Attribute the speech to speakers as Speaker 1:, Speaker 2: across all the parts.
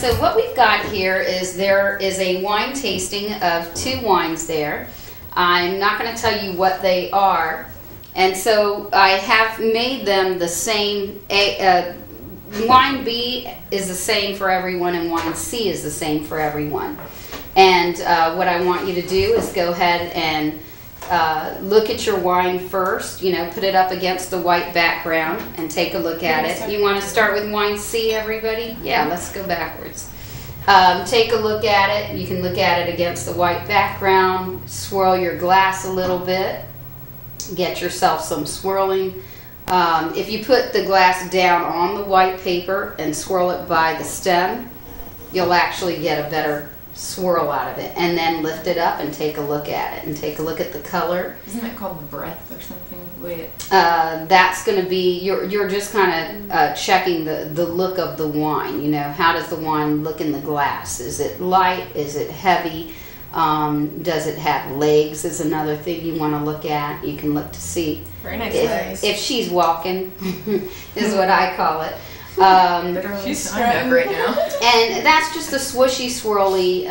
Speaker 1: so what we've got here is there is a wine tasting of 2 wines there. I'm not going to tell you what they are, and so I have made them the same. Wine B is the same for everyone, and wine C is the same for everyone. And what I want you to do is go ahead and look at your wine first, you know, put it up against the white background and take a look at it. You want to start with wine C, everybody? Yeah, let's go backwards. Take a look at it. You can look at it against the white background, swirl your glass a little bit, get yourself some swirling. If you put the glass down on the white paper and swirl it by the stem, you'll actually get a better swirl out of it, and then lift it up and take a look at it and take a look at the color.
Speaker 2: Isn't that called the breath or something?
Speaker 1: That's going to be, you're just kind of checking the look of the wine. You know, how does the wine look in the glass? Is it light? Is it heavy? Does it have legs is another thing you want to look at. You can look to see
Speaker 2: very nice legs.
Speaker 1: If she's walking is what I call it.
Speaker 2: She's strutting right now.
Speaker 1: And that's just a swooshy, swirly,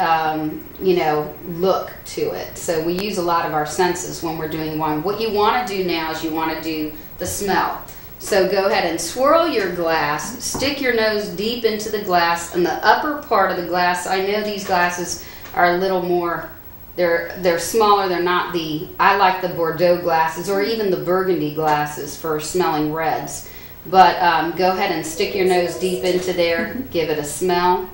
Speaker 1: you know, look to it. So we use a lot of our senses when we're doing wine. What you want to do now is you want to do the smell. So go ahead and swirl your glass, stick your nose deep into the glass, and the upper part of the glass, I know these glasses are a little more, they're smaller, they're not the, I like the Bordeaux glasses or even the Burgundy glasses for smelling reds. But go ahead and stick your nose deep into there, give it a smell.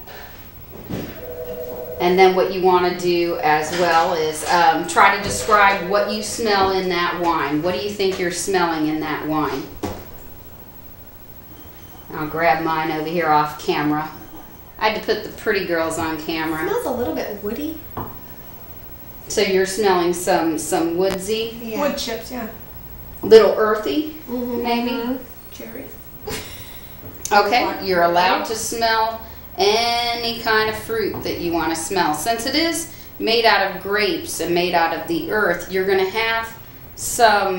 Speaker 1: And then what you want to do as well is try to describe what you smell in that wine. What do you think you're smelling in that wine? I'll grab mine over here off camera. I had to put the pretty girls on camera.
Speaker 3: It smells a little bit woody.
Speaker 1: So you're smelling some woodsy?
Speaker 3: Yeah.
Speaker 2: Wood chips, yeah.
Speaker 1: Little earthy, maybe?
Speaker 2: Cherry.
Speaker 1: Okay, you're allowed to smell any kind of fruit that you want to smell. Since it is made out of grapes and made out of the earth, you're going to have some,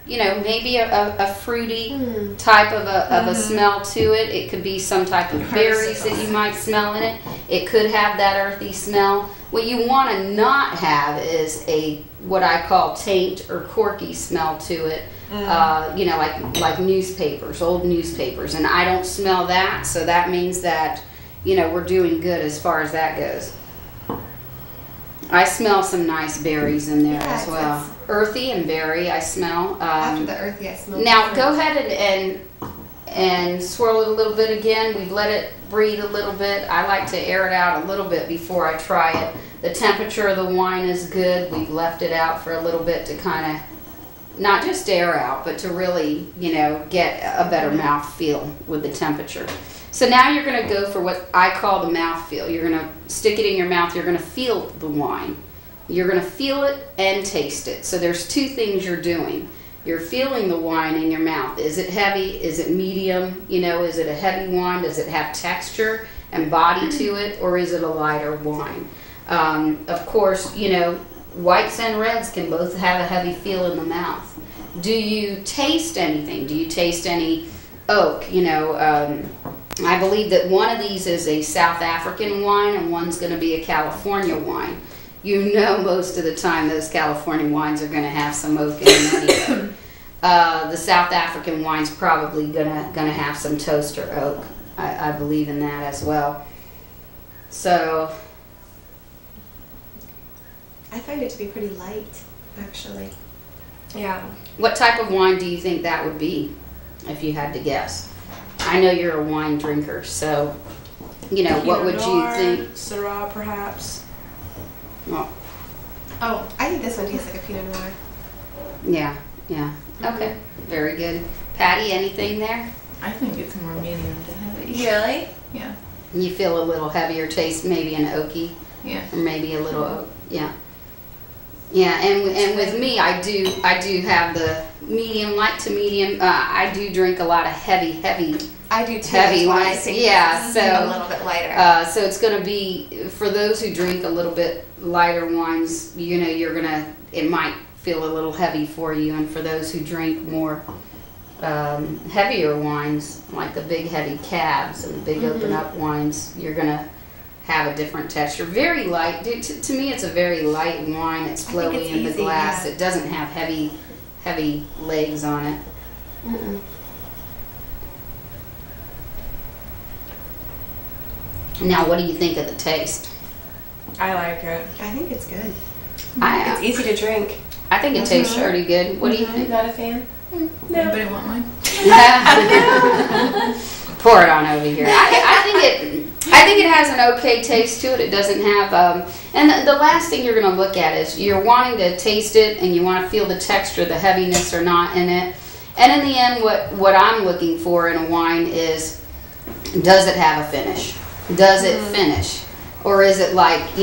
Speaker 1: you know, maybe a fruity type of a smell to it. It could be some type of berries that you might smell in it. It could have that earthy smell. What you want to not have is a, what I call taint or corky smell to it. You know, like newspapers, old newspapers, and I don't smell that, so that means that, you know, we're doing good as far as that goes. I smell some nice berries in there as well. Earthy and berry, I smell.
Speaker 3: After the earthy, I smell.
Speaker 1: Now go ahead and swirl it a little bit again. We've let it breathe a little bit. I like to air it out a little bit before I try it. The temperature of the wine is good. We've left it out for a little bit to kind of not just air out, but to really, you know, get a better mouth feel with the temperature. So now you're going to go for what I call the mouth feel. You're going to stick it in your mouth. You're going to feel the wine. You're going to feel it and taste it. So there's 2 things you're doing. You're feeling the wine in your mouth. Is it heavy? Is it medium? You know, is it a heavy wine? Does it have texture and body to it? Or is it a lighter wine? Of course, you know, whites and reds can both have a heavy feel in the mouth. Do you taste anything? Do you taste any oak? You know, I believe that one of these is a South African wine and one's going to be a California wine. You know, most of the time those California wines are going to have some oak in them anyway. The South African wine's probably gonna have some toaster oak. I believe in that as well. So
Speaker 3: I find it to be pretty light, actually.
Speaker 2: Yeah.
Speaker 1: what type of wine do you think that would be, if you had to guess? I know you're a wine drinker, so, you know, what would you think?
Speaker 2: Syrah, perhaps.
Speaker 1: Well,
Speaker 3: Oh, I think this one tastes like a Pinot Noir.
Speaker 1: yeah, yeah. Okay, very good. Patty, anything there?
Speaker 2: I think it's more medium to heavy.
Speaker 3: Really?
Speaker 2: Yeah.
Speaker 1: You feel a little heavier taste, maybe an oaky,
Speaker 2: Yeah.
Speaker 1: or maybe a little oak. Yeah. Yeah, and with me, I do have the medium, light to medium. I do drink a lot of heavy
Speaker 3: I do too.
Speaker 1: heavy
Speaker 3: that's why I
Speaker 1: wines.
Speaker 3: think
Speaker 1: Yeah,
Speaker 3: it's
Speaker 1: so
Speaker 3: a little bit lighter.
Speaker 1: So it's going to be, for those who drink a little bit lighter wines, you know, it might feel a little heavy for you, and for those who drink more heavier wines, like the big heavy cabs and the big open up wines, you're gonna have a different texture. Very light. To me, it's a very light wine. It's flowy in the glass. Yeah. It doesn't have heavy legs on it. Now, what do you think of the taste?
Speaker 2: I like it.
Speaker 3: I think it's good.
Speaker 1: It's
Speaker 3: easy to drink.
Speaker 1: I think it tastes pretty good. What do you think?
Speaker 3: Not a fan?
Speaker 2: No. Anybody want mine?
Speaker 1: Pour it on over here. I think it has an okay taste to it. It doesn't have and the last thing you're going to look at is you're wanting to taste it and you want to feel the texture, the heaviness or not in it. And in the end, what I'm looking for in a wine is, does it have a finish? Does it finish? Or is it like,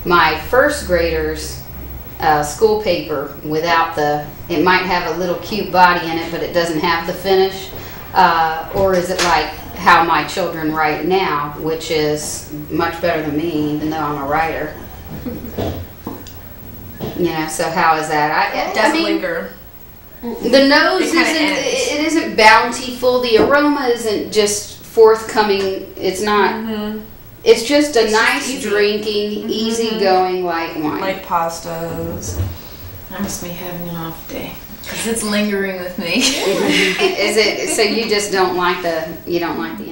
Speaker 1: my first grader's school paper without it might have a little cute body in it, but it doesn't have the finish? Or is it like how my children write now, which is much better than me, even though I'm a writer? So how is that?
Speaker 2: It doesn't linger.
Speaker 1: The nose isn't bountiful. The aroma isn't just forthcoming. It's not. It's just a nice drinking, easy-going light wine.
Speaker 2: Like pastas.
Speaker 4: I must be having an off day because it's lingering with me.
Speaker 1: Is it? So you just don't like the